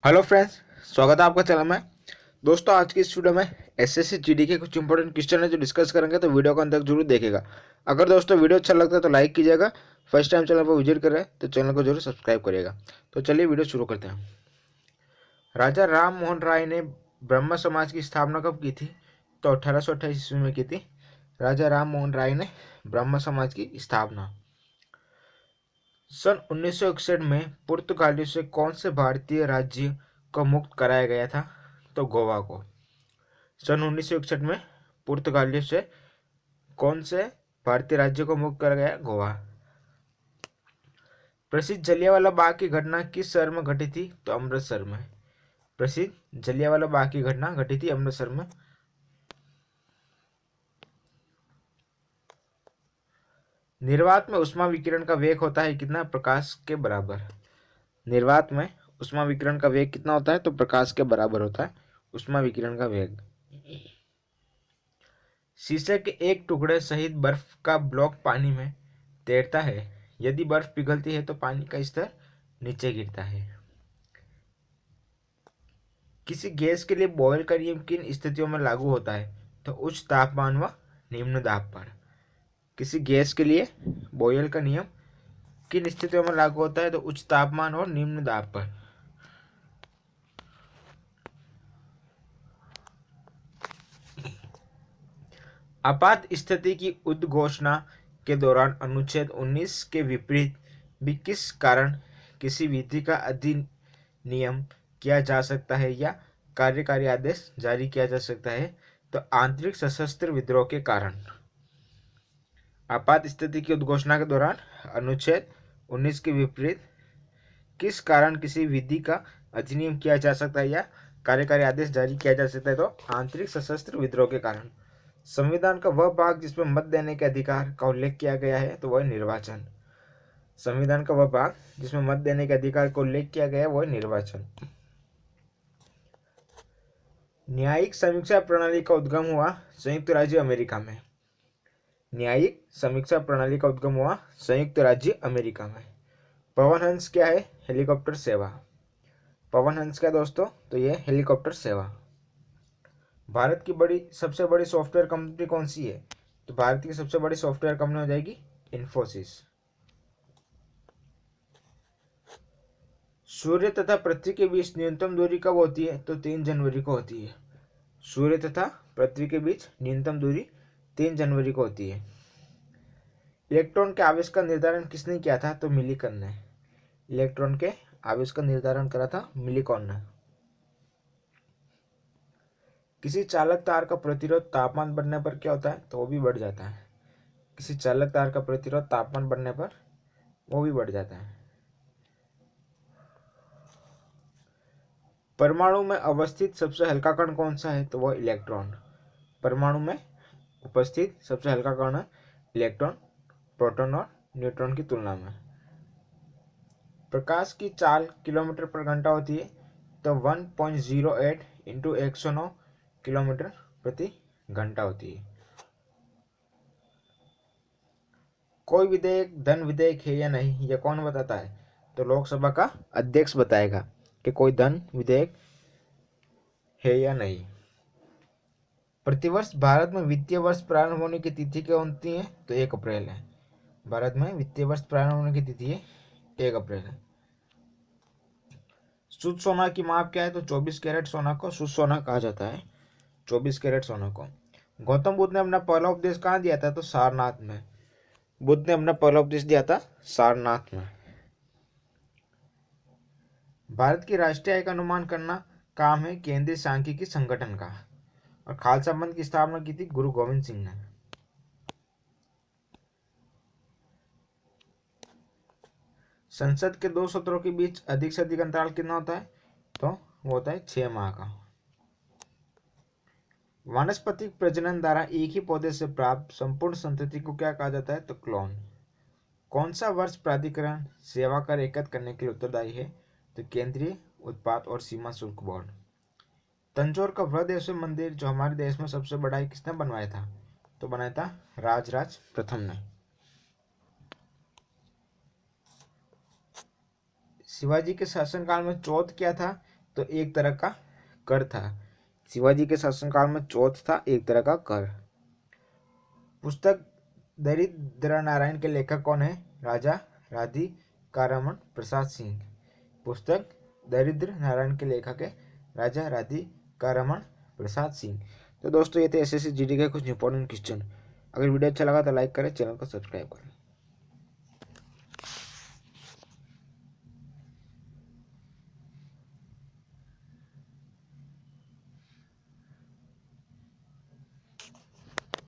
Hello friends, स्वागत है आपका चैनल में। दोस्तों, आज की इस वीडियो में एसएससी जीडी के कुछ इंपॉर्टेंट क्वेश्चन है जो डिस्कस करेंगे, तो वीडियो को अंत तक जरूर देखेगा। अगर दोस्तों वीडियो अच्छा लगता है तो लाइक कीजिएगा। फर्स्ट टाइम चैनल पर विजिट कर रहे हैं तो चैनल को जरूर सब्सक्राइब करिएगा। तो चलिए वीडियो शुरू करते हैं। राजा राम मोहन राय ने ब्रह्म समाज की स्थापना कब की थी? तो 1828 ईस्वी में की थी। राजा राम मोहन राय ने ब्रह्म समाज की स्थापना। सन 1961 में पुर्तगालियों से कौन से भारतीय राज्य को मुक्त कराया गया था? तो गोवा को। सन 1961 में पुर्तगालियों से कौन से भारतीय राज्य को मुक्त कराया गया? गोवा। प्रसिद्ध जलियांवाला बाग की घटना किस शहर में घटी थी? तो अमृतसर में। प्रसिद्ध जलियांवाला बाग की घटना घटी थी अमृतसर में। निर्वात में ऊष्मा विकिरण का वेग होता है कितना? प्रकाश के बराबर। निर्वात में ऊष्मा विकिरण का वेग कितना होता है? तो प्रकाश के बराबर होता है ऊष्मा विकिरण का वेग। शीशे के एक टुकड़े सहित बर्फ का ब्लॉक पानी में तैरता है। यदि बर्फ पिघलती है तो पानी का स्तर नीचे गिरता है। किसी गैस के लिए बॉयल का नियम किन स्थितियों में लागू होता है? तो उच्च तापमान व निम्न दाब पर। किसी गैस के लिए बॉयल का नियम किन स्थितियों में लागू होता है? तो उच्च तापमान और निम्न दाब पर। आपात स्थिति की उद्घोषणा के दौरान अनुच्छेद 19 के विपरीत भी किस कारण किसी विधि का अधिनियम किया जा सकता है या कार्यकारी आदेश जारी किया जा सकता है? तो आंतरिक सशस्त्र विद्रोह के कारण। आपात स्थिति की उद्घोषणा के दौरान अनुच्छेद 19 के विपरीत किस कारण किसी विधि का अधिनियम किया जा सकता है या कार्यकारी आदेश जारी किया जा सकता है? तो आंतरिक सशस्त्र विद्रोह के कारण। संविधान का वह भाग जिसमें मत देने के अधिकार का उल्लेख किया गया है तो वह निर्वाचन। संविधान का वह भाग जिसमें मत देने के अधिकार का उल्लेख किया गया है वह निर्वाचन। न्यायिक समीक्षा प्रणाली का उद्गम हुआ संयुक्त राज्य अमेरिका में। न्यायिक समीक्षा प्रणाली का उद्गम हुआ संयुक्त राज्य अमेरिका में। पवन हंस क्या है? हेलीकॉप्टर सेवा। पवन हंस क्या दोस्तों? तो यह हेलीकॉप्टर सेवा। भारत की सबसे बड़ी सॉफ्टवेयर कंपनी कौन सी है? तो भारत की सबसे बड़ी सॉफ्टवेयर कंपनी हो जाएगी इन्फोसिस। सूर्य तथा पृथ्वी के बीच न्यूनतम दूरी कब होती है? तो 3 जनवरी को होती है। सूर्य तथा पृथ्वी के बीच न्यूनतम दूरी 3 जनवरी को होती है। इलेक्ट्रॉन के आवेश का निर्धारण किसने किया था? तो मिलीकन ने। इलेक्ट्रॉन के आवेश का निर्धारण करा था मिलीकॉन ने। किसी चालक तार का प्रतिरोध तापमान बढ़ने पर क्या होता है? तो वो भी बढ़ जाता है। किसी चालक तार का प्रतिरोध तापमान बढ़ने पर वो भी बढ़ जाता है। परमाणु में अवस्थित सबसे हल्का कण कौन सा है? तो वह इलेक्ट्रॉन। परमाणु में उपस्थित सबसे हल्का कण है इलेक्ट्रॉन, प्रोटॉन और न्यूट्रॉन की तुलना में। प्रकाश की चाल किलोमीटर पर घंटा होती है तो 1.08 इंटू 109 किलोमीटर प्रति घंटा होती है। कोई विधेयक धन विधेयक है या नहीं, यह कौन बताता है? तो लोकसभा का अध्यक्ष बताएगा कि कोई धन विधेयक है या नहीं। प्रतिवर्ष भारत में वित्तीय वर्ष प्रारंभ होने की तिथि क्या होती है? तो 1 अप्रैल है। भारत में वित्तीय वर्ष प्रारंभ होने की तिथि है 1 अप्रैल है। शुद्ध सोना की माप क्या है? तो 24 कैरेट सोना को शुद्ध सोना कहा जाता है। 24 कैरेट सोना को। गौतम बुद्ध ने अपना पहला उपदेश कहाँ दिया था? तो सारनाथ में। बुद्ध ने अपना पहला उपदेश दिया था सारनाथ में। भारत की राष्ट्रीय आय का अनुमान करना काम है केंद्रीय सांख्यिकी संगठन का। और खालसा पंथ की स्थापना की थी गुरु गोविंद सिंह ने। संसद के 2 सत्रों के बीच अधिक से अधिक अंतराल कितना होता है? तो वो होता है 6 माह का। वानस्पतिक प्रजनन द्वारा एक ही पौधे से प्राप्त संपूर्ण संतति को क्या कहा जाता है? तो क्लोन। कौन सा वर्ष प्राधिकरण सेवा कर एकत्र करने के लिए उत्तरदायी है? तो केंद्रीय उत्पाद और सीमा शुल्क बोर्ड। तंजौर का बृहदेश्वर मंदिर जो हमारे देश में सबसे बड़ा है किसने बनवाया था? तो बनाया था राजराज प्रथम ने। शिवाजी के शासनकाल में चौथ क्या था? तो एक तरह का कर था। शिवाजी के शासनकाल में चौथ था एक तरह का कर। पुस्तक दरिद्र नारायण के लेखक कौन है? राजा राधिकारामन प्रसाद सिंह। पुस्तक दरिद्र नारायण के लेखक है राजा राधिकारामन प्रसाद सिंह। तो दोस्तों ये थे एसएससी जीडी के कुछ इंपॉर्टेंट क्वेश्चन। अगर वीडियो अच्छा लगा तो लाइक करें, चैनल को सब्सक्राइब करें।